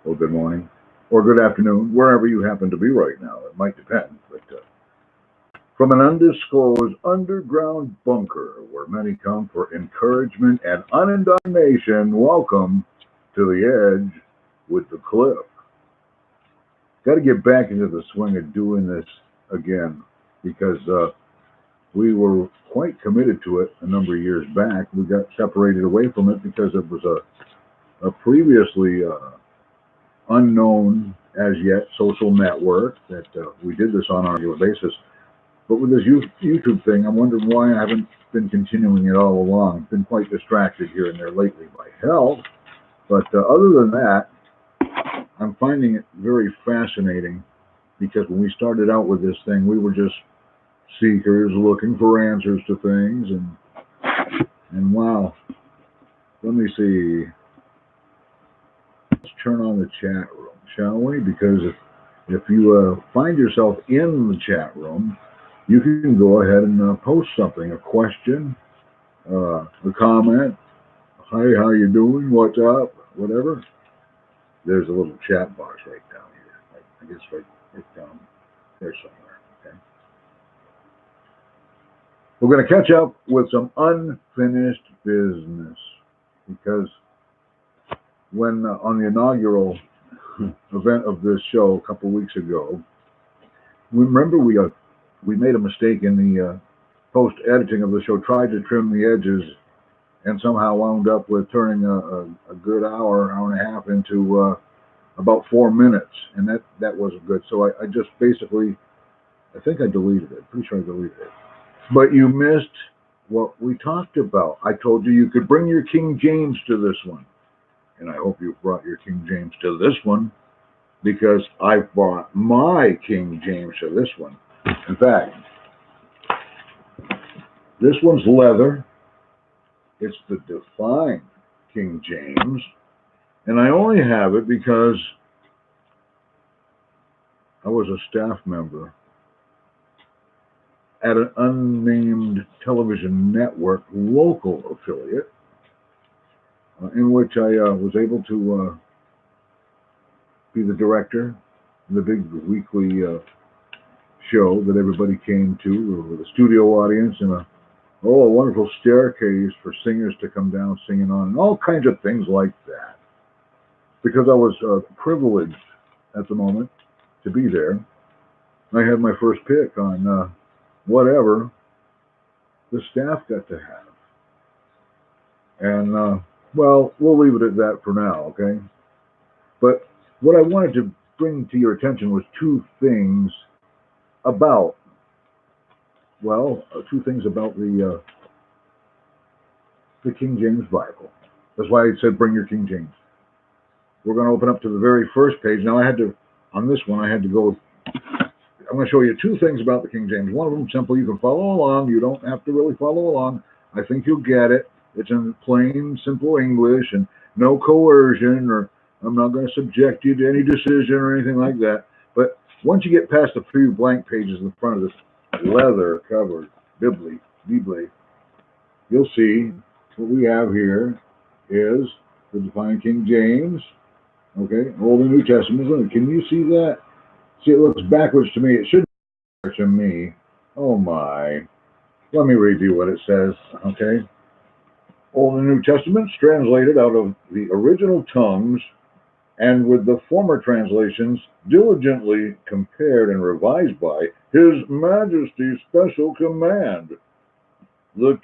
or good morning, or good afternoon, wherever you happen to be right now. It might depend. But from an undisclosed underground bunker where many come for encouragement and unindoctrination, welcome to the Edge with the Clif. Got to get back into the swing of doing this again because we were quite committed to it a number of years back. We got separated away from it because it was a previously unknown as yet social network that we did this on a regular basis. But with this YouTube thing, I'm wondering why I haven't been continuing it all along. Been quite distracted here and there lately by health. But other than that, I'm finding it very fascinating because when we started out with this thing, we were just seekers looking for answers to things. And wow, let me see. Let's turn on the chat room, shall we? Because if you find yourself in the chat room, you can go ahead and post something, a question, a comment. Hi, how you doing? What's up? Whatever. There's a little chat box right down here. I guess right down there somewhere. Okay. We're going to catch up with some unfinished business because when on the inaugural event of this show a couple weeks ago, remember we made a mistake in the post-editing of the show, tried to trim the edges, and somehow wound up with turning a good hour and a half into about 4 minutes, and that wasn't good. So I just basically, I think I deleted it. Pretty sure I deleted it. But you missed what we talked about. I told you could bring your King James to this one, and I hope you brought your King James to this one, because I brought my King James to this one. In fact, this one's leather. It's the Defined King James, and I only have it because I was a staff member at an unnamed television network local affiliate in which I was able to be the director of the big weekly show that everybody came to with a studio audience and a wonderful staircase for singers to come down singing on, and all kinds of things like that. Because I was privileged at the moment to be there, I had my first pick on whatever the staff got to have. And, well, we'll leave it at that for now, okay? But what I wanted to bring to your attention was two things about the King James Bible. That's why I said bring your King James. We're going to open up to the very first page. Now on this one, I had to go, I'm going to show you two things about the King James. One of them simple, you can follow along. You don't have to really follow along. I think you'll get it. It's in plain, simple English and no coercion, or I'm not going to subject you to any decision or anything like that. But once you get past the few blank pages in the front of this leather covered Bible, you'll see what we have here is the Defined King James, okay, Old and New Testament. Can you see that? See, it looks backwards to me. It should be to me. Oh my. Let me read you what it says, okay? Old and New Testaments translated out of the original tongues and with the former translations diligently compared and revised by His Majesty's special command. The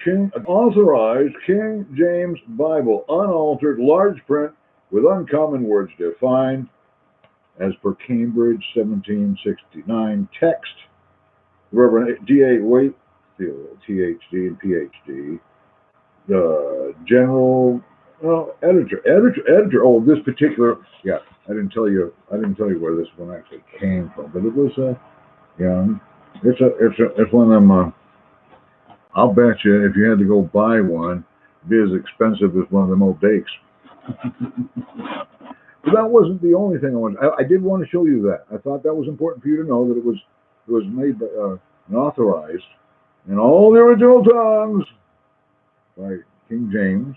authorized King James Bible, unaltered, large print, with uncommon words defined, as per Cambridge 1769 text. Reverend D.A. Wakefield, Ph.D. and Ph.D., the general editor. Oh, this particular, yeah. I didn't tell you where this one actually came from, but it was it's one of them. I'll bet you if you had to go buy one, it'd be as expensive as one of them old dakes. But that wasn't the only thing I wanted. I did want to show you that. I thought that was important for you to know that it was made by, and authorized in all the original tongues by King James,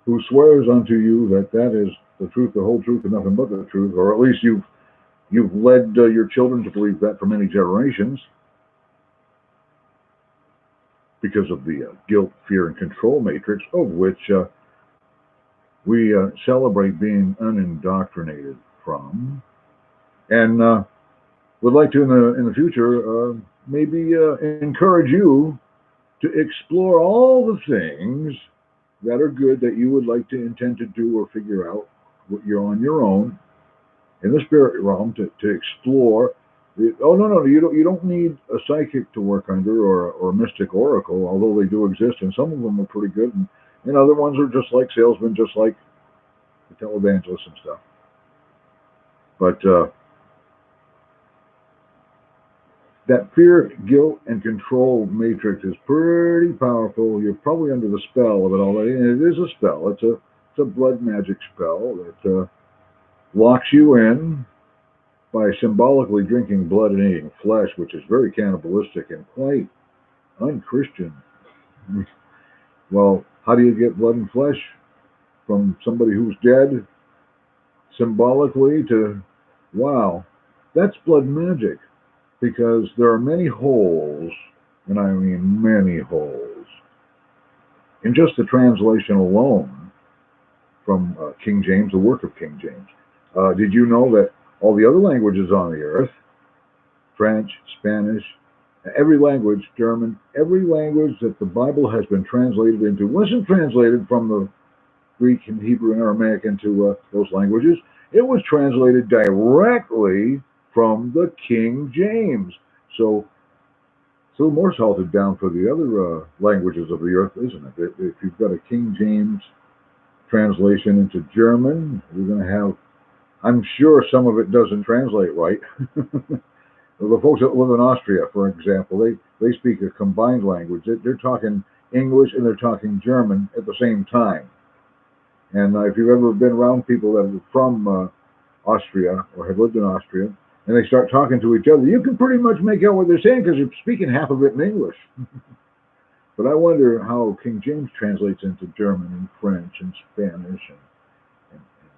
who swears unto you that that is the truth, the whole truth, and nothing but the truth, or at least you've led your children to believe that for many generations because of the guilt, fear, and control matrix, of which we celebrate being unindoctrinated from, and would like to in the future maybe encourage you to explore all the things that are good that you would like to intend to do or figure out what you're on your own in the spirit realm to explore. Oh no, you don't need a psychic to work under or a mystic oracle, although they do exist, and some of them are pretty good, and other ones are just like salesmen, just like the televangelists and stuff. But that fear, guilt, and control matrix is pretty powerful. You're probably under the spell of it already, and it is a spell. It's a blood magic spell that locks you in by symbolically drinking blood and eating flesh, which is very cannibalistic and quite unchristian. Well, how do you get blood and flesh from somebody who's dead? Symbolically wow, that's blood magic, because there are many holes, and I mean many holes, in just the translation alone from King James, the work of King James. Did you know that all the other languages on the earth, French, Spanish, every language, German, every language that the Bible has been translated into wasn't translated from the Greek and Hebrew and Aramaic into those languages. It was translated directly from the King James. So it's a little more salted down for the other languages of the earth, isn't it? If you've got a King James translation into German, you're going to have, I'm sure some of it doesn't translate right. The folks that live in Austria, for example, they speak a combined language. They're talking English and they're talking German at the same time. And if you've ever been around people that are from Austria or have lived in Austria, and they start talking to each other, you can pretty much make out what they're saying because you're speaking half of it in English. But I wonder how King James translates into German and French and Spanish and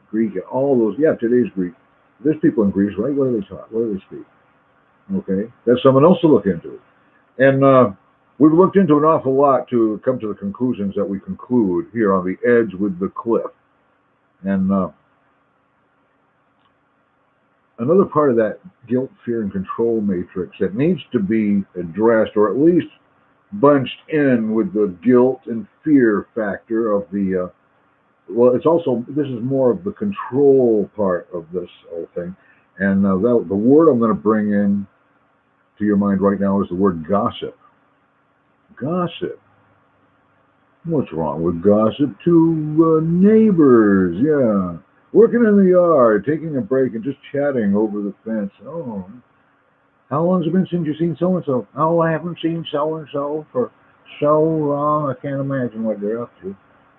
Greek and all those. Yeah, today's Greek. There's people in Greece, right? What do they talk? What do they speak? Okay, that's someone else to look into. And we've looked into an awful lot to come to the conclusions that we conclude here on the edge with the cliff. And another part of that guilt, fear, and control matrix that needs to be addressed, or at least bunched in with the guilt and fear factor of the, well, it's also, this is more of the control part of this whole thing. And the word I'm going to bring in to your mind right now is the word gossip. Gossip. What's wrong with gossip? Two neighbors, yeah, working in the yard, taking a break and just chatting over the fence. Oh, how long has it been since you've seen so-and-so? Oh, I haven't seen so-and-so for so long, I can't imagine what they're up to.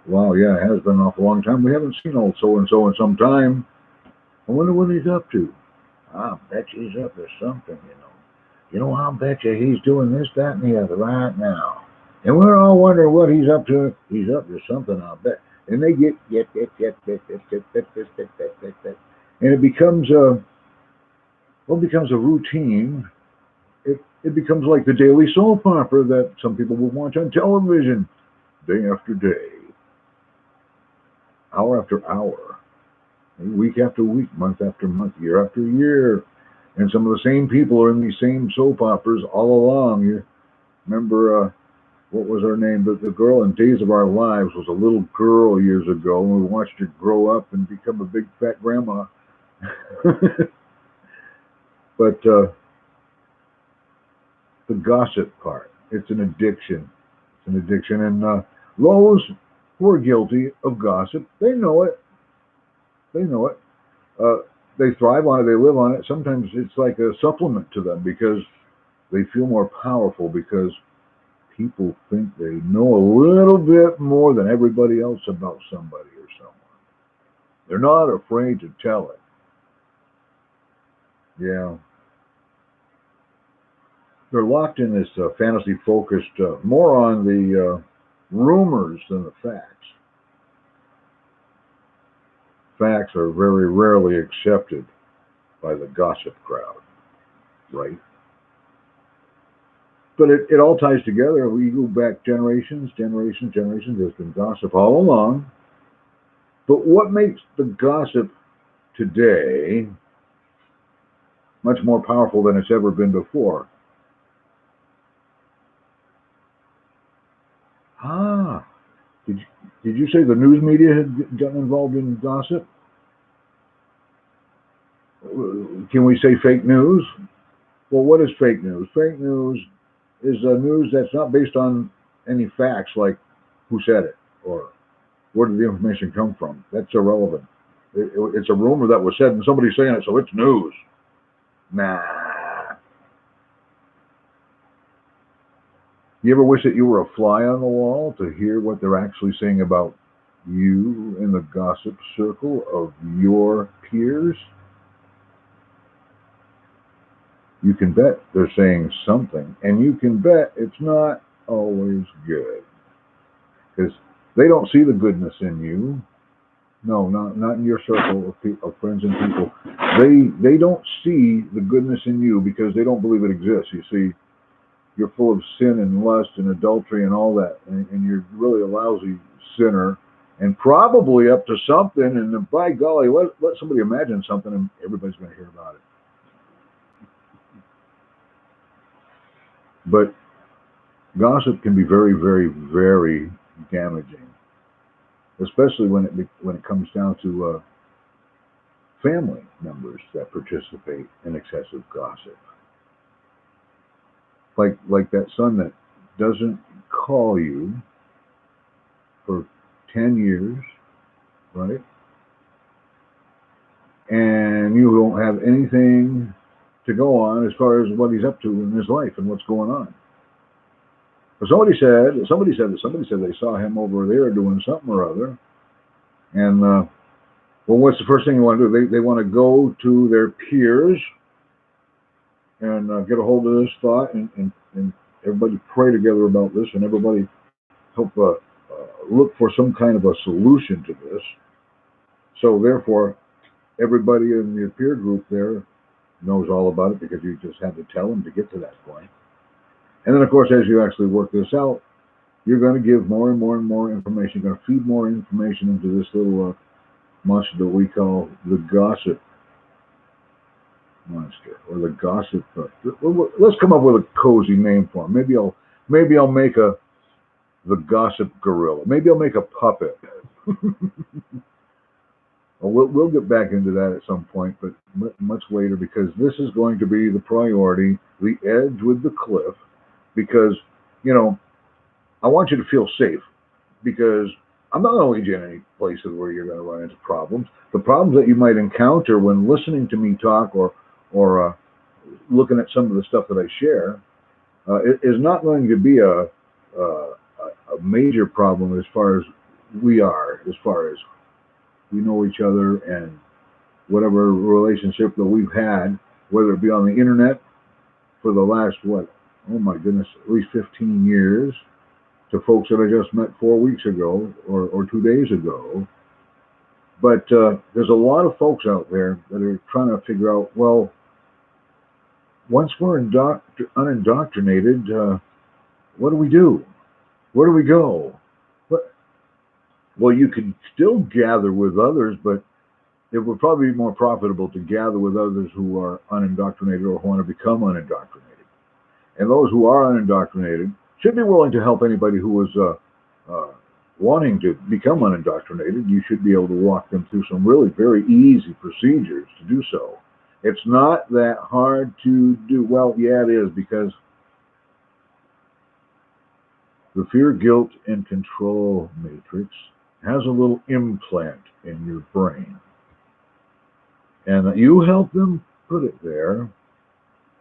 Wow, yeah, it has been an awful long time. We haven't seen old so-and-so in some time. I wonder what he's up to. I bet he's up to something, you know. You know, I'll bet you he's doing this, that, and the other right now. And we're all wondering what he's up to. He's up to something, I'll bet. And they get, and it becomes a routine. It becomes like the daily soap opera that some people will watch on television, day after day, hour after hour, week after week, month after month, year after year. And some of the same people are in these same soap operas all along. You remember, what was her name? The girl in Days of Our Lives was a little girl years ago, and we watched her grow up and become a big fat grandma. But the gossip part, it's an addiction. It's an addiction. And those who are guilty of gossip, they know it. They know it. They thrive on it. They live on it. Sometimes it's like a supplement to them because they feel more powerful because people think they know a little bit more than everybody else about somebody or someone. They're not afraid to tell it. Yeah. They're locked in this fantasy-focused, more on the rumors than the facts. facts are very rarely accepted by the gossip crowd, right? But it all ties together. We go back generations. There's been gossip all along. But what makes the gossip today much more powerful than it's ever been before? Ah, did you say the news media had gotten involved in gossip? Can we say fake news? Well, what is fake news? Fake news is news that's not based on any facts, like who said it or where did the information come from. That's irrelevant. It's a rumor that was said and somebody's saying it, so it's news. Nah. You ever wish that you were a fly on the wall to hear what they're actually saying about you in the gossip circle of your peers? You can bet they're saying something, and you can bet it's not always good, because they don't see the goodness in you. No, not in your circle of friends and people. They don't see the goodness in you because they don't believe it exists. You see, you're full of sin and lust and adultery and all that, and you're really a lousy sinner, and probably up to something. And by golly, let somebody imagine something, and everybody's going to hear about it. But gossip can be very, very, very damaging, especially when it comes down to family members that participate in excessive gossip. Like that son that doesn't call you for 10 years, right? And you don't have anything to go on as far as what he's up to in his life and what's going on. But somebody said they saw him over there doing something or other. And well, what's the first thing you want to do? They want to go to their peers and get a hold of this thought, and everybody pray together about this, and everybody help look for some kind of a solution to this. So therefore, everybody in your peer group there knows all about it because you just had to tell them to get to that point. And then, of course, as you actually work this out, you're going to give more and more and more information. You're going to feed more information into this little monster that we call the gossip monster, or the gossip. Let's come up with a cozy name for him. Maybe I'll make the gossip gorilla. Maybe I'll make a puppet. We'll get back into that at some point, but much later, because this is going to be the priority, the edge with the cliff, because, you know, I want you to feel safe, because I'm not going to lead you in any places where you're going to run into problems. The problems that you might encounter when listening to me talk or looking at some of the stuff that I share is not going to be a major problem as far as we know each other, and whatever relationship that we've had, whether it be on the internet for the last, oh my goodness, at least 15 years, to folks that I just met 4 weeks ago or 2 days ago. But there's a lot of folks out there that are trying to figure out, well, once we're unindoctrinated, what do we do? Where do we go? Well, you could still gather with others, but it would probably be more profitable to gather with others who are unindoctrinated or who want to become unindoctrinated. And those who are unindoctrinated should be willing to help anybody who is wanting to become unindoctrinated. You should be able to walk them through some really very easy procedures to do so. It's not that hard to do. Well, yeah, it is, because the fear, guilt, and control matrix has a little implant in your brain. And you help them put it there.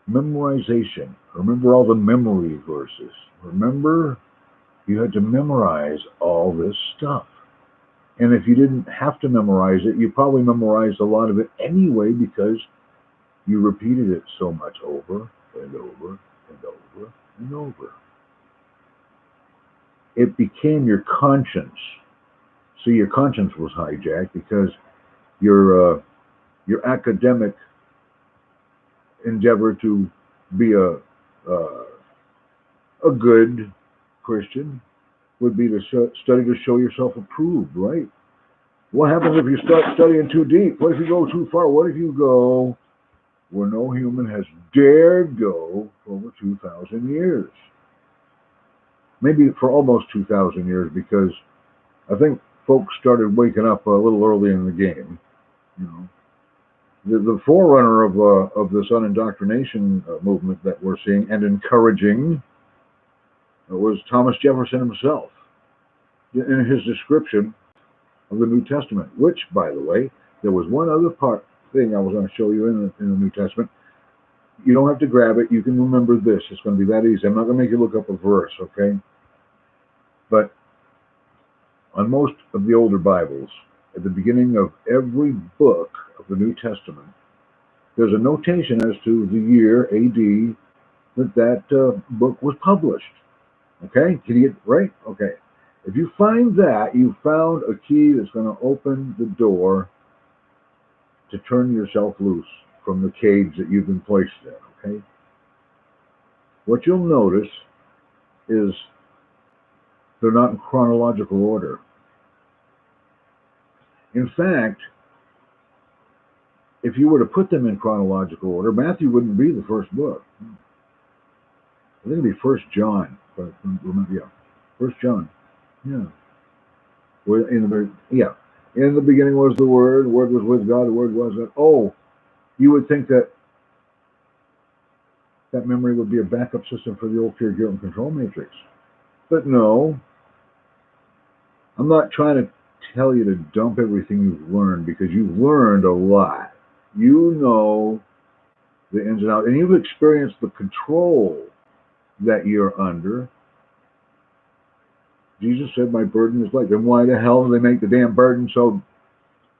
Memorization. Remember all the memory verses. Remember, you had to memorize all this stuff. And if you didn't have to memorize it, you probably memorized a lot of it anyway, because you repeated it so much over and over and over and over. It became your conscience. See, your conscience was hijacked because your academic endeavor to be a good Christian would be to study to show yourself approved, right? What happens if you start studying too deep? What if you go too far? What if you go where no human has dared go for over 2,000 years? Maybe for almost 2,000 years, because I think folks started waking up a little early in the game. You know, the forerunner of this unindoctrination movement that we're seeing and encouraging was Thomas Jefferson himself in his description of the New Testament, which, by the way, there was one other thing I was going to show you in the New Testament. You don't have to grab it. You can remember this. It's going to be that easy. I'm not going to make you look up a verse, okay? But on most of the older Bibles, at the beginning of every book of the New Testament, there's a notation as to the year AD that book was published. Okay? Can you get right? Okay. If you find that, you found a key that's going to open the door to turn yourself loose from the cage that you've been placed in. Okay? What you'll notice is they're not in chronological order. In fact, if you were to put them in chronological order, Matthew wouldn't be the first book. I think it'd be 1 John. But remember, yeah, 1 John. Yeah. In the beginning was the Word was with God, the Word was God. Oh, you would think that memory would be a backup system for the old pure guilt and control matrix. But no, I'm not trying to tell you to dump everything you've learned, because you've learned a lot. You know the ins and outs, and you've experienced the control that you're under. Jesus said, my burden is light. Then why the hell do they make the damn burden so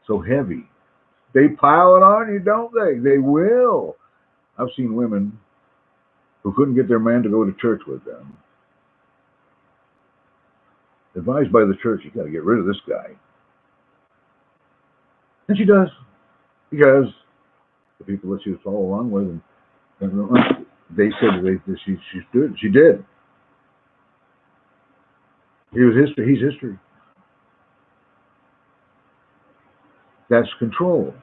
heavy? They pile it on you, don't they? They will. I've seen women who couldn't get their man to go to church with them, advised by the church, you got to get rid of this guy. And she does, because the people that she was follow along with, and they said she did. He was history. He's history. That's control.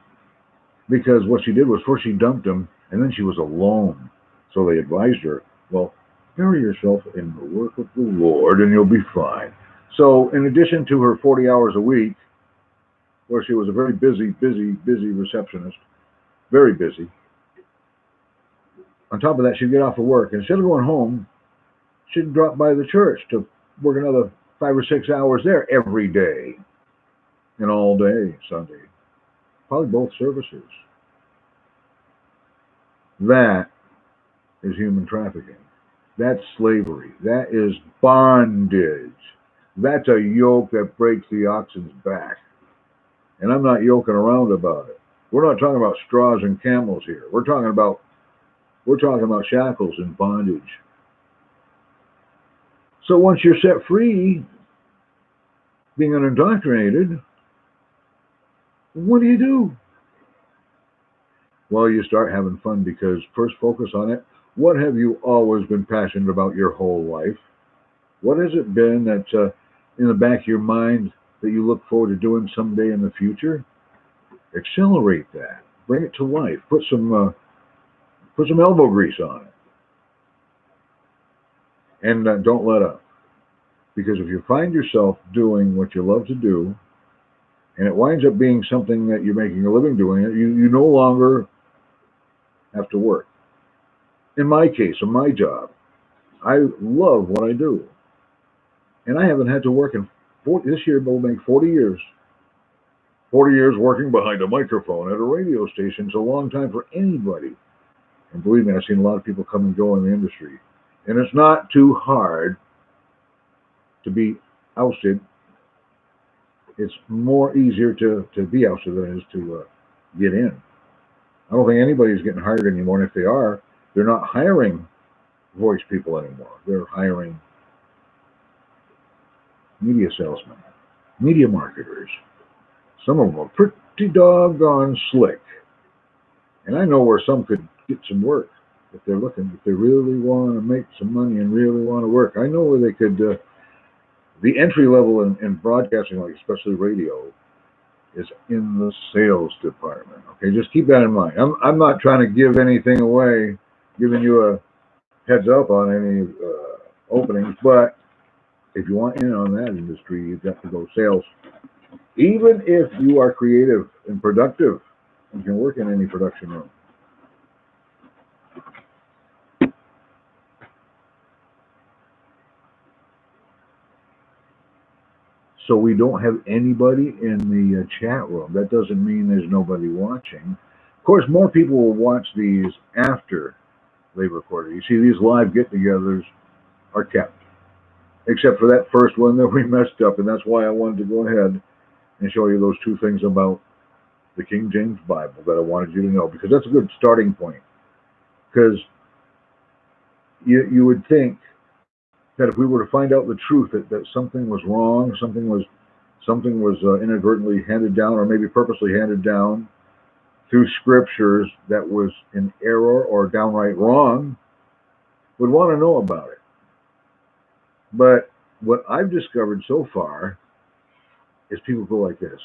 Because what she did was first she dumped him, and then she was alone. So they advised her, well, bury yourself in the work of the Lord, and you'll be fine. So in addition to her 40 hours a week, where she was a very busy receptionist, very busy, on top of that, she'd get off of work, and instead of going home, she'd drop by the church to work another 5 or 6 hours there every day, and all day Sunday. Probably both services. That is human trafficking. That's slavery. That is bondage. That's a yoke that breaks the oxen's back. And I'm not yoking around about it. We're not talking about straws and camels here. We're talking about shackles and bondage. So once you're set free, being unindoctrinated, what do? Well, you start having fun, because first focus on it. What have you always been passionate about your whole life? What has it been that in the back of your mind that you look forward to doing someday in the future? Accelerate that. Bring it to life. Put some elbow grease on it. And don't let up. Because if you find yourself doing what you love to do, and it winds up being something that you're making a living doing it, you no longer have to work. In my case, in my job, I love what I do. And I haven't had to work in this year will make 40 years. 40 years working behind a microphone at a radio station is a long time for anybody. And believe me, I've seen a lot of people come and go in the industry. And it's not too hard to be ousted. It's more easier to be ousted than it is to get in. I don't think anybody's getting hired anymore. And if they are, they're not hiring voice people anymore. They're hiring media salesmen, media marketers. Some of them are pretty doggone slick. And I know where some could get some work if they're looking, if they really want to make some money and really want to work. I know where they could, the entry level in broadcasting, like especially radio, is in the sales department. Okay, just keep that in mind. I'm not trying to give anything away, giving you a heads up on any openings, but if you want in on that industry, you've got to go sales. Even if you are creative and productive, you can work in any production room. So we don't have anybody in the chat room. That doesn't mean there's nobody watching. Of course, more people will watch these after they record it. You see, these live get-togethers are kept, except for that first one that we messed up, and that's why I wanted to go ahead and show you those two things about the King James Bible that I wanted you to know, because that's a good starting point. Because you would think that if we were to find out the truth, that something was wrong, something was inadvertently handed down, or maybe purposely handed down through scriptures that was in error or downright wrong, would want to know about it. But what I've discovered so far is people go like this.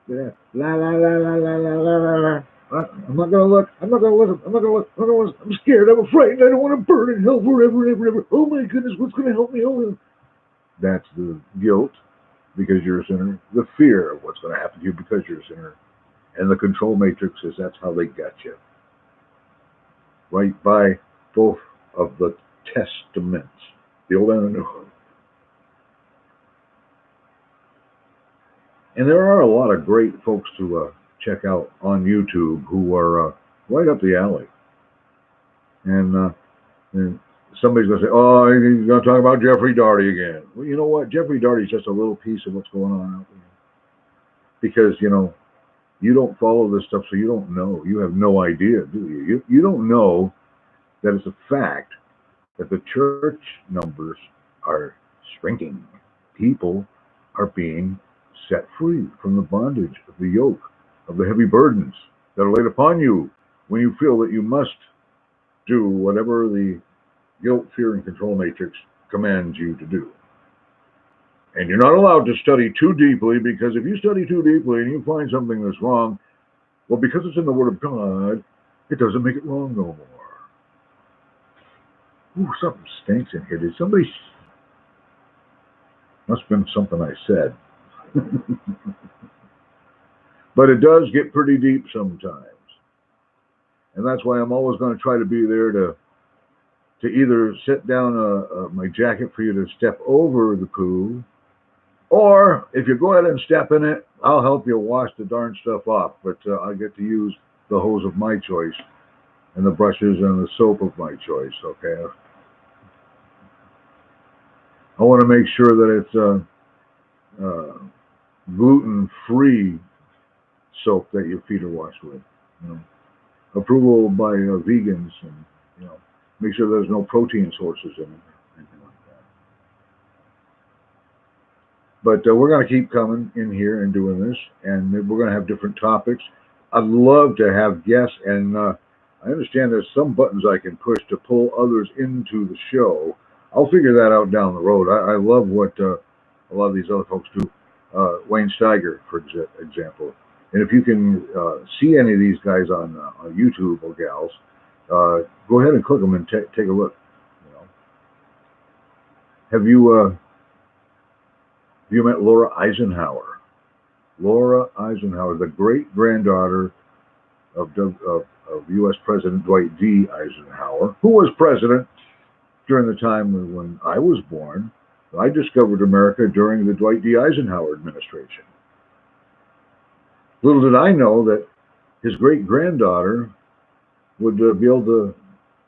La la la la la la la la. I'm not gonna look. I'm not gonna look. I'm not gonna look. I'm not gonna look. I'm scared. I'm afraid. I don't want to burn in hell forever and ever and ever. Oh my goodness, what's gonna help me? Oh, that's the guilt because you're a sinner. The fear of what's gonna happen to you because you're a sinner, and the control matrix is that's how they got you. Right by both of the testaments, the Old and the New. And there are a lot of great folks to check out on YouTube who are right up the alley. And somebody's going to say, oh, he's going to talk about Jeffrey Daugherty again. Well, you know what? Jeffrey Daugherty's just a little piece of what's going on out there. Because, you know, you don't follow this stuff, so you don't know. You have no idea, do you? You don't know that it's a fact that the church numbers are shrinking. People are being set free from the bondage of the yoke of the heavy burdens that are laid upon you when you feel that you must do whatever the guilt, fear, and control matrix commands you to do. And you're not allowed to study too deeply, because if you study too deeply and you find something that's wrong, well, because it's in the Word of God, it doesn't make it wrong no more. Ooh, something stinks in here. Did somebody... Must have been something I said. But it does get pretty deep sometimes. And that's why I'm always going to try to be there to either set down my jacket for you to step over the poo, or if you go ahead and step in it, I'll help you wash the darn stuff off. But I get to use the hose of my choice and the brushes and the soap of my choice, okay? I want to make sure that it's gluten-free soap that your feet are washed with. You know, approval by vegans, and you know, make sure there's no protein sources in it, anything like that. But we're going to keep coming in here and doing this, and we're going to have different topics. I'd love to have guests, and I understand there's some buttons I can push to pull others into the show. I'll figure that out down the road. I love what a lot of these other folks do. Wayne Steiger, for example. And if you can see any of these guys on YouTube or gals, go ahead and click them and take a look. You know, have you met Laura Eisenhower? Laura Eisenhower, the great-granddaughter of U.S. President Dwight D. Eisenhower, who was president during the time when I was born. I discovered America during the Dwight D. Eisenhower administration. Little did I know that his great-granddaughter would be able to,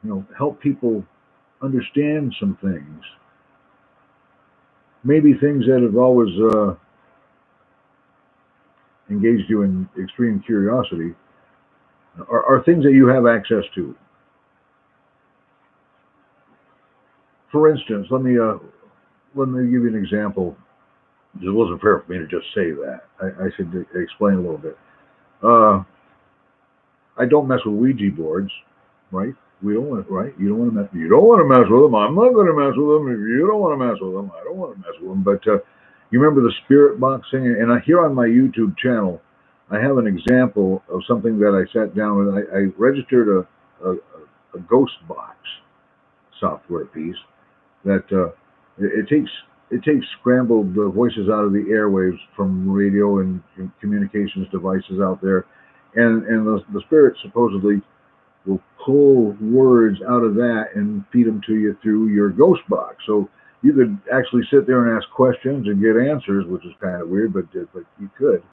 you know, help people understand some things. Maybe things that have always engaged you in extreme curiosity are things that you have access to. For instance, let me give you an example. It wasn't fair for me to just say that. I should explain a little bit. Uh, I don't mess with Ouija boards, right? We don't want, right? You don't want to mess. You don't want to mess with them. I'm not going to mess with them. If you don't want to mess with them, I don't want to mess with them. But you remember the spirit box thing? And here on my YouTube channel, I have an example of something that I sat down and I registered a ghost box software piece that it takes scrambled voices out of the airwaves from radio and communications devices out there, and the spirits supposedly will pull words out of that and feed them to you through your ghost box. So you could actually sit there and ask questions and get answers, which is kind of weird, but you could.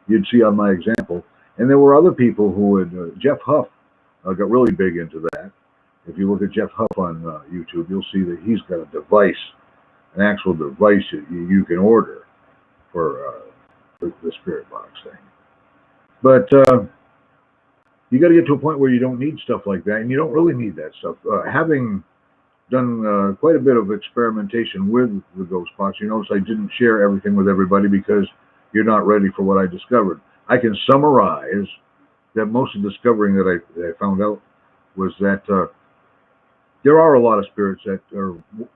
You'd see on my example. And there were other people who would, Jeff Huff got really big into that. If you look at Jeff Huff on YouTube, you'll see that he's got a device, an actual device that you can order for the spirit box thing. But you got to get to a point where you don't need stuff like that, and you don't really need that stuff. Having done quite a bit of experimentation with the ghost box, you notice I didn't share everything with everybody because you're not ready for what I discovered. I can summarize that most of the discovering that I found out was that there are a lot of spirits that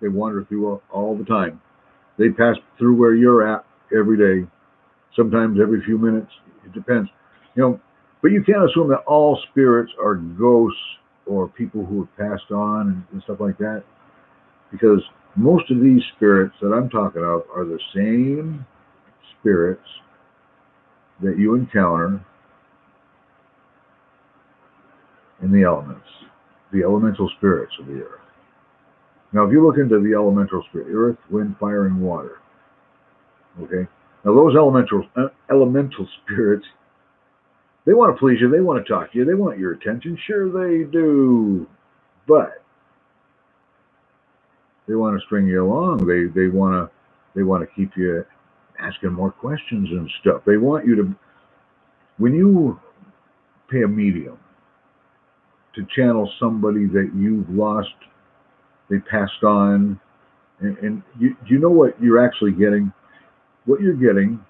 they wander through all the time. They pass through where you're at every day, sometimes every few minutes. It depends, But you can't assume that all spirits are ghosts or people who have passed on and stuff like that, because most of these spirits that I'm talking about are the same spirits that you encounter in the elements, the elemental spirits of the earth. Now, if you look into the elemental spirit, earth, wind, fire, and water, okay? Now, those elemental spirits, they want to please you. They want to talk to you. They want your attention. Sure, they do. But they want to string you along. They want to keep you asking more questions and stuff. They want you to, when you pay a medium to channel somebody that you've lost, they passed on, and you know what you're actually getting? What you're getting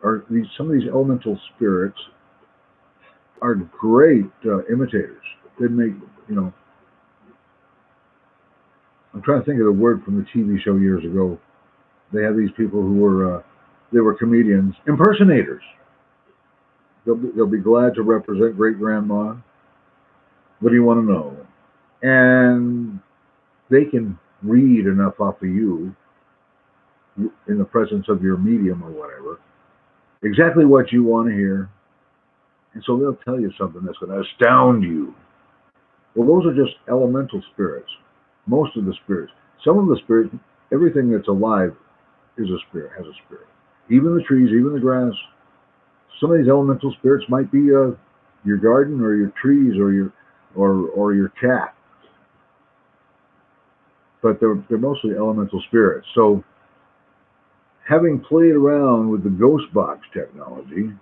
are some of these elemental spirits are great imitators. They make, I'm trying to think of the word from the TV show years ago. They had these people who were, they were comedians, impersonators. They'll be glad to represent great grandma. What do you want to know? And they can read enough off of you in the presence of your medium or whatever, exactly what you want to hear. And so they'll tell you something that's going to astound you. Well, those are just elemental spirits. Most of the spirits. Some of the spirits, everything that's alive is a spirit, has a spirit. Even the trees, even the grass. Some of these elemental spirits might be your garden or your trees or your cat. But they're mostly elemental spirits. So having played around with the ghost box technology,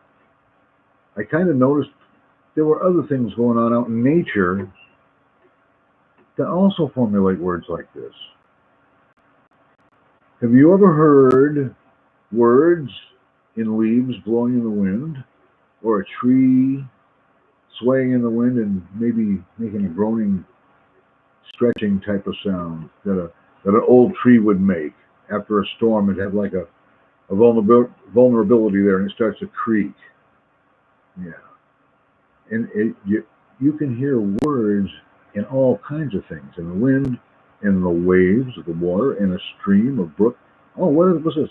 I kind of noticed there were other things going on out in nature that also formulate words like this. Have you ever heard words in leaves blowing in the wind, or a tree swaying in the wind and maybe making a groaning, stretching type of sound that an old tree would make after a storm? It had like a vulnerability there, and it starts to creak. Yeah. And you can hear words in all kinds of things, in the wind, in the waves of the water, in a stream, a brook. Oh, what was this?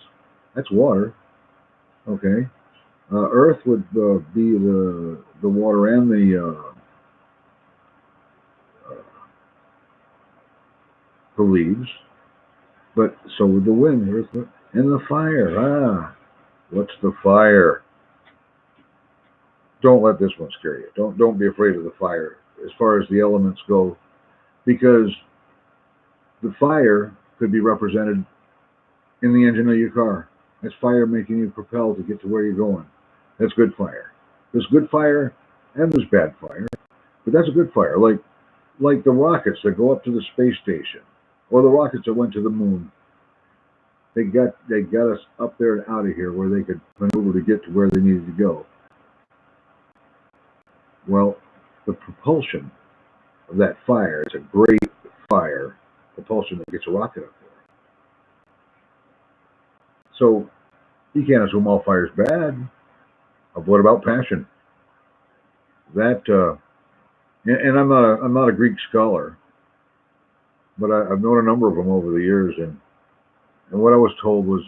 That's water. Okay. Earth would be the water and the leaves, but so would the wind, earth, and the fire. What's the fire? Don't let this one scare you. Don't be afraid of the fire as far as the elements go, because the fire could be represented in the engine of your car. That's fire making you propel to get to where you're going. That's good fire. There's good fire and there's bad fire, but that's a good fire. Like the rockets that go up to the space station, or the rockets that went to the moon. They got us up there and out of here where they could maneuver to get to where they needed to go. Well, the propulsion of that fire is a great fire propulsion that gets a rocket up there. So you can't assume all fire is bad. But what about passion? That and I'm not a Greek scholar, but I've known a number of them over the years, and what I was told was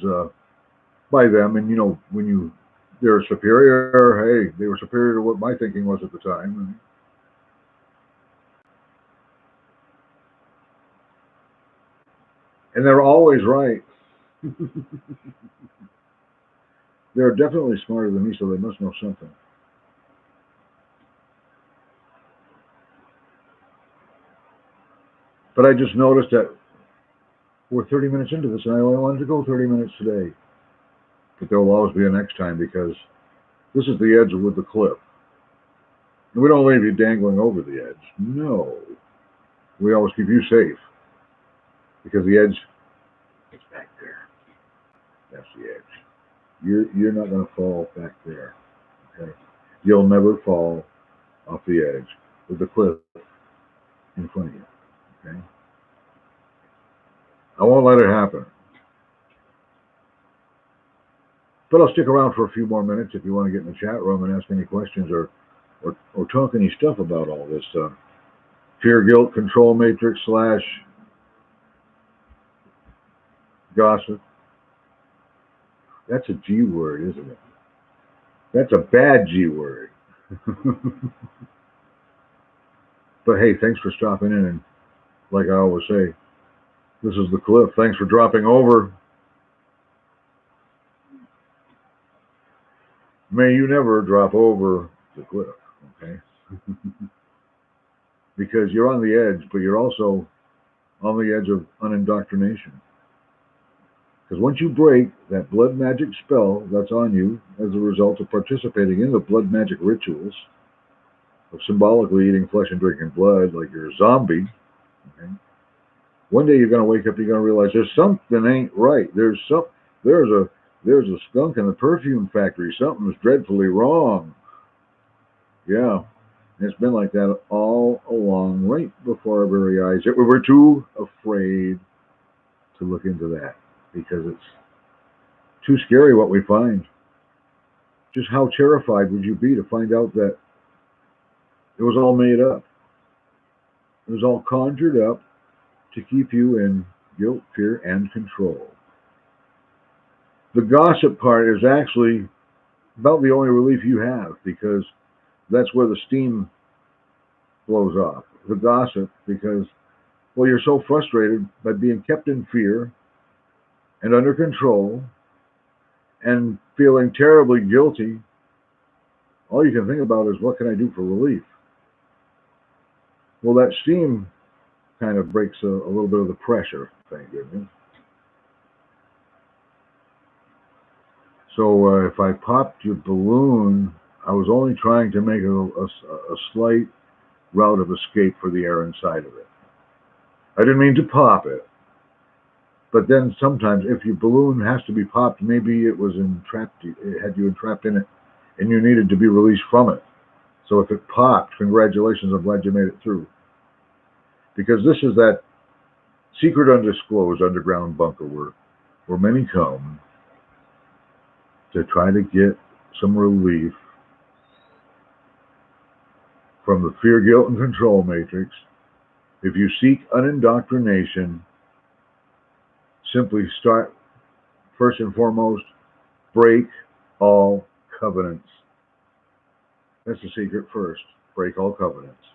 by them, and when they're superior, hey, they were superior to what my thinking was at the time. And they're always right. They're definitely smarter than me, so they must know something. But I just noticed that we're 30 minutes into this, and I only wanted to go 30 minutes today. But there will always be a next time, because this is the edge with the cliff. And we don't leave you dangling over the edge. No. We always keep you safe, because the edge is back there. That's the edge. You're not going to fall back there. Okay? You'll never fall off the edge with the cliff in front of you. Okay? I won't let it happen. But I'll stick around for a few more minutes if you want to get in the chat room and ask any questions or talk any stuff about all this fear, guilt, control matrix / gossip. That's a G word, isn't it? That's a bad G word. But hey, thanks for stopping in, and like I always say, this is the Cliff. Thanks for dropping over. May you never drop over the cliff, okay? Because you're on the edge, but you're also on the edge of unindoctrination. Because once you break that blood magic spell that's on you as a result of participating in the blood magic rituals of symbolically eating flesh and drinking blood like you're a zombie, okay? One day you're going to wake up, you're going to realize there's something ain't right. There's a skunk in the perfume factory. Something's dreadfully wrong. Yeah, it's been like that all along, right before our very eyes. We were too afraid to look into that because it's too scary what we find. Just how terrified would you be to find out that it was all made up? It was all conjured up to keep you in guilt, fear, and control. The gossip part is actually about the only relief you have, because that's where the steam blows off. The gossip, because, well, you're so frustrated by being kept in fear and under control and feeling terribly guilty. All you can think about is, what can I do for relief? Well, that steam kind of breaks a little bit of the pressure, thank goodness. So if I popped your balloon, I was only trying to make a slight route of escape for the air inside of it. I didn't mean to pop it. But then sometimes if your balloon has to be popped, maybe it was entrapped, it had you entrapped in it, and you needed to be released from it. So if it popped, congratulations, I'm glad you made it through. Because this is that secret undisclosed underground bunker where many come to try to get some relief from the fear, guilt, and control matrix. If you seek unindoctrination, simply start, first and foremost, break all covenants. That's the secret first. Break all covenants.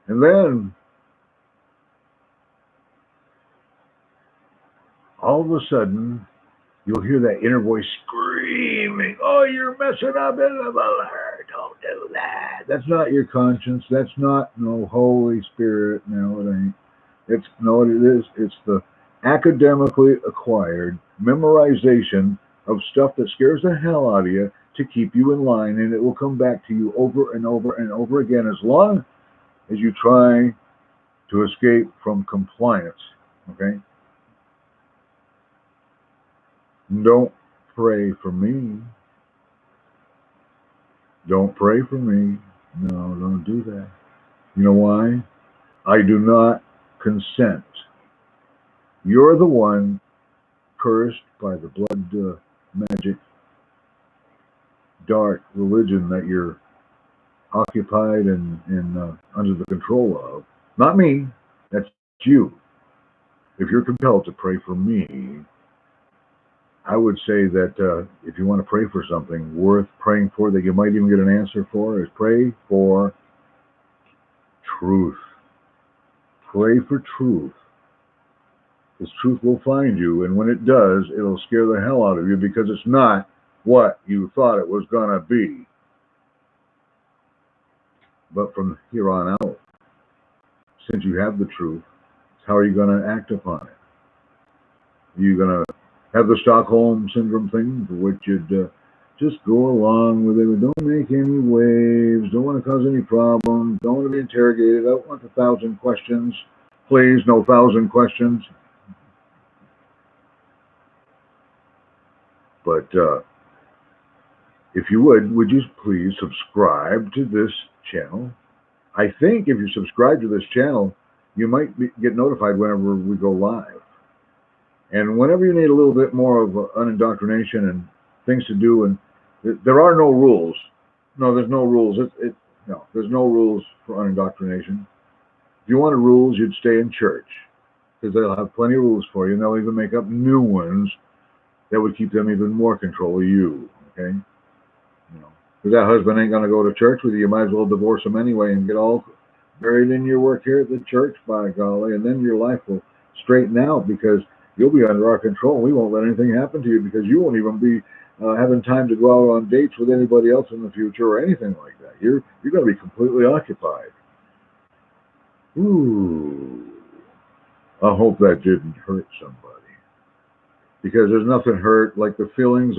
And then, all of a sudden, you'll hear that inner voice screaming, "Oh, you're messing up, don't do that." That's not your conscience. That's not no Holy Spirit. No, it ain't. It's no, it is. It's the academically acquired memorization of stuff that scares the hell out of you to keep you in line, and it will come back to you over and over and over again as long as you try to escape from compliance. Okay? Don't pray for me. Don't pray for me. No, don't do that. You know why? I do not consent. You're the one cursed by the blood magic dark religion that you're occupied and under the control of. Not me. That's you. If you're compelled to pray for me, I would say that if you want to pray for something worth praying for that you might even get an answer for, is pray for truth. Pray for truth. This truth will find you, and when it does, it'll scare the hell out of you because it's not what you thought it was going to be. But from here on out, since you have the truth, how are you going to act upon it? Are you going to have the Stockholm Syndrome thing, for which you'd just go along with it? Don't make any waves. Don't want to cause any problems. Don't want to be interrogated. I don't want 1,000 questions. Please, no 1,000 questions. But if you would you please subscribe to this channel? I think if you subscribe to this channel, you might get notified whenever we go live. And whenever you need a little bit more of unindoctrination and things to do, and there are no rules. No, there's no rules. No, there's no rules for unindoctrination. If you wanted rules, you'd stay in church, because they'll have plenty of rules for you, and they'll even make up new ones that would keep them even more control of you. Okay, because that husband ain't going to go to church with you. You might as well divorce him anyway and get all buried in your work here at the church, by golly, and then your life will straighten out because you'll be under our control. We won't let anything happen to you because you won't even be having time to go out on dates with anybody else in the future or anything like that. You're going to be completely occupied. Ooh, I hope that didn't hurt somebody, because there's nothing hurt like the feelings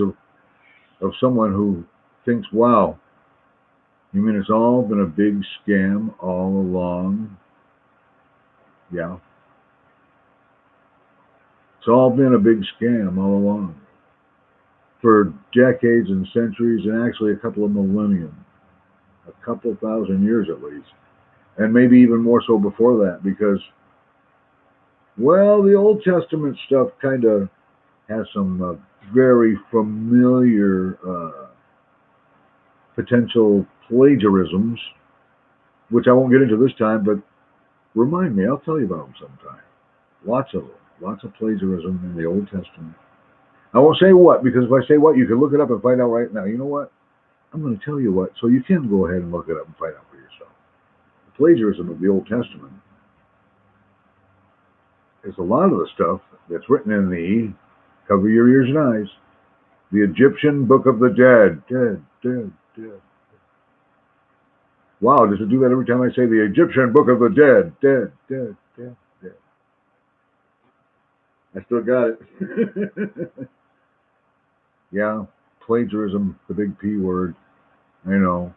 of someone who thinks, wow, you mean it's all been a big scam all along? Yeah. It's all been a big scam all along. For decades and centuries, and actually a couple of millennium. A couple thousand years at least. And maybe even more so before that, because, well, the Old Testament stuff kind of has some very familiar potential plagiarisms, which I won't get into this time, but remind me, I'll tell you about them sometime. Lots of plagiarism in the Old Testament. I won't say what, because if I say what, you can look it up and find out right now. You know what? I'm going to tell you what, so you can go ahead and look it up and find out for yourself. The plagiarism of the Old Testament is a lot of the stuff that's written in the, cover your ears and eyes, the Egyptian Book of the Dead. Dead. Wow, does it do that every time I say the Egyptian Book of the Dead? Dead. I still got it. Yeah, plagiarism, the big P word. I know.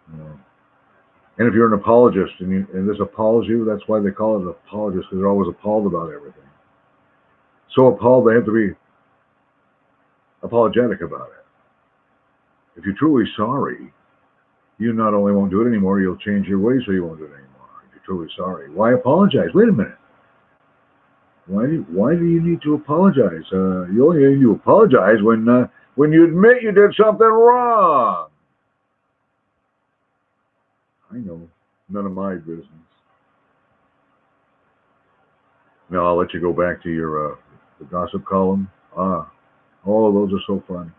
And if you're an apologist and this appalls you, that's why they call it an apologist, because they're always appalled about everything. So appalled they have to be apologetic about it. If you're truly sorry, you not only won't do it anymore, you'll change your ways so you won't do it anymore. If you're truly sorry, why apologize? Wait a minute. Why do you need to apologize? You only need to apologize when you admit you did something wrong. I know, none of my business. Now I'll let you go back to your the gossip column. Oh, those are so fun.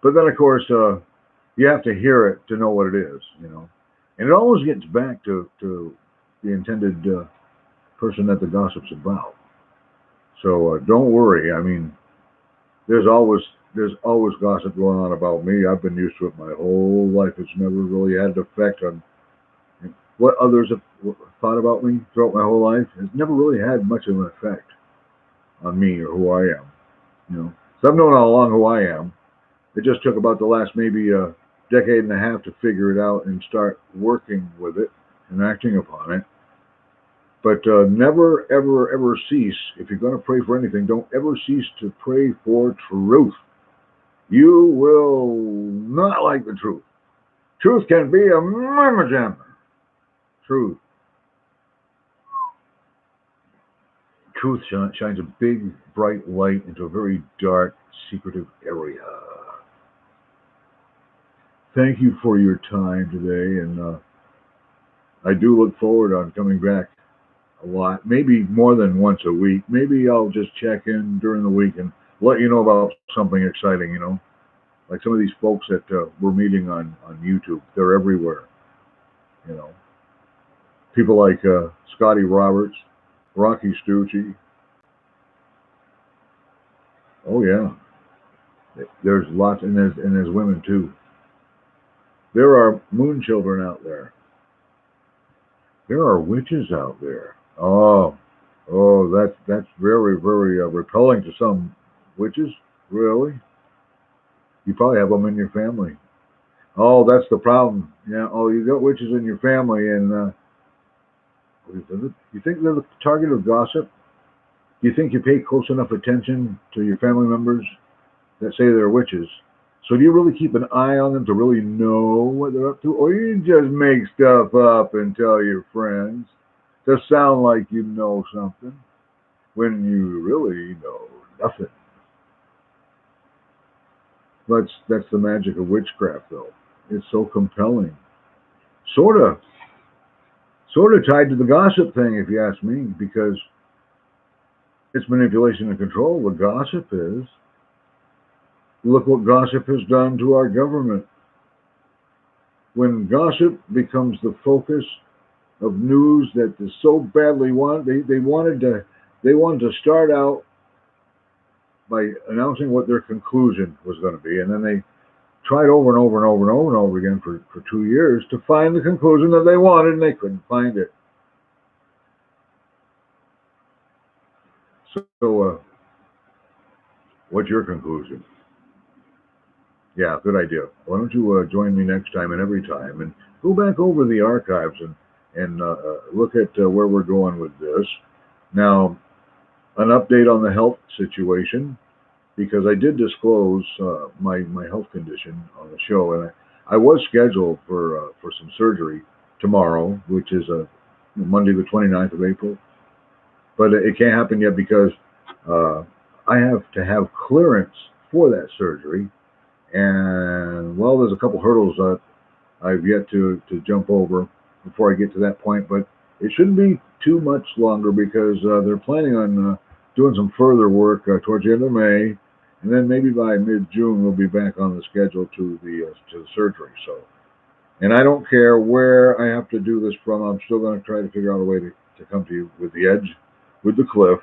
But then of course you have to hear it to know what it is, and it always gets back to the intended person that the gossip's about. So don't worry. I mean, there's always gossip going on about me. I've been used to it my whole life. It's never really had an effect on what others have thought about me throughout my whole life. It's never really had much of an effect on me or who I am. So I've known all along who I am. It just took about the last maybe a decade and a half to figure it out and start working with it and acting upon it. But never, ever, ever cease, if you're going to pray for anything, don't ever cease to pray for truth. You will not like the truth. Truth can be a mama jammer. Truth. Truth shines a big, bright light into a very dark, secretive area. Thank you for your time today, and I do look forward on coming back a lot, maybe more than once a week. Maybe I'll just check in during the week and let you know about something exciting, like some of these folks that we're meeting on YouTube. They're everywhere, people like Scotty Roberts, Rocky Stucci. Oh yeah, there's lots, and there's women too. There are moon children out there. There are witches out there. Oh, that's very, very repelling to some witches. Really? You probably have them in your family. Oh, that's the problem. Yeah. Oh, you got witches in your family, and you think they're the target of gossip? Do you think you pay close enough attention to your family members that say they're witches? So do you really keep an eye on them to really know what they're up to? Or you just make stuff up and tell your friends to sound like you know something when you really know nothing? That's the magic of witchcraft, though. It's so compelling. Sort of tied to the gossip thing, if you ask me, because it's manipulation and control. What gossip is. Look what gossip has done to our government. When gossip becomes the focus of news that is so badly wanted, they wanted to start out by announcing what their conclusion was going to be, and then they tried over and over and over and over and over again for 2 years to find the conclusion that they wanted, and they couldn't find it. So what's your conclusion? Yeah, good idea. Why don't you join me next time and every time, and go back over the archives and look at where we're going with this. Now, an update on the health situation, because I did disclose my health condition on the show, and I was scheduled for some surgery tomorrow, which is Monday the 29th of April, but it can't happen yet because I have to have clearance for that surgery. And, well, there's a couple hurdles that I've yet to jump over before I get to that point. But it shouldn't be too much longer because they're planning on doing some further work towards the end of May. And then maybe by mid-June, we'll be back on the schedule to the surgery. So, and I don't care where I have to do this from. I'm still going to try to figure out a way to come to you with the edge, with the cliff,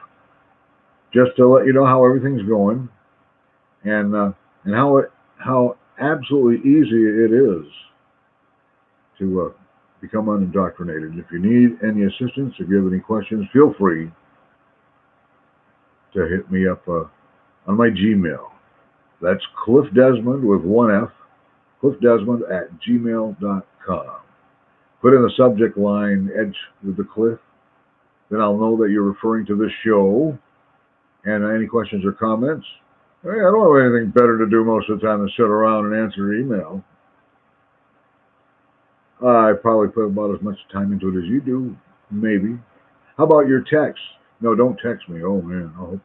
just to let you know how everything's going and how absolutely easy it is to become unindoctrinated. If you need any assistance, if you have any questions, feel free to hit me up on my Gmail. That's Clif Desmond with one F, clifdesmond@gmail.com. Put in the subject line, Edge with the Cliff, then I'll know that you're referring to this show. And any questions or comments? I don't have anything better to do most of the time than sit around and answer email. I probably put about as much time into it as you do, maybe. How about your text? No, don't text me. Oh, man. I hope.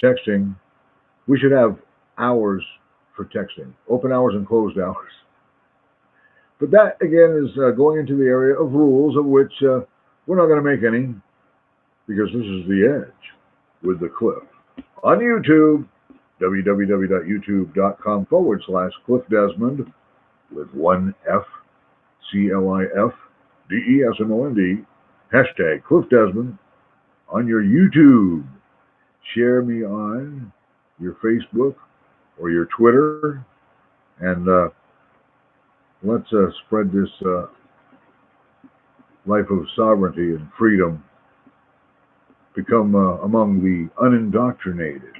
Texting. We should have hours for texting. Open hours and closed hours. But that, again, is going into the area of rules of which we're not going to make any, because this is the Edge with the Cliff. On YouTube, www.youtube.com/Clif Desmond with one F, CLIF DESMOND, hashtag Clif Desmond on your YouTube. Share me on your Facebook or your Twitter, and let's spread this life of sovereignty and freedom. Become among the unindoctrinated.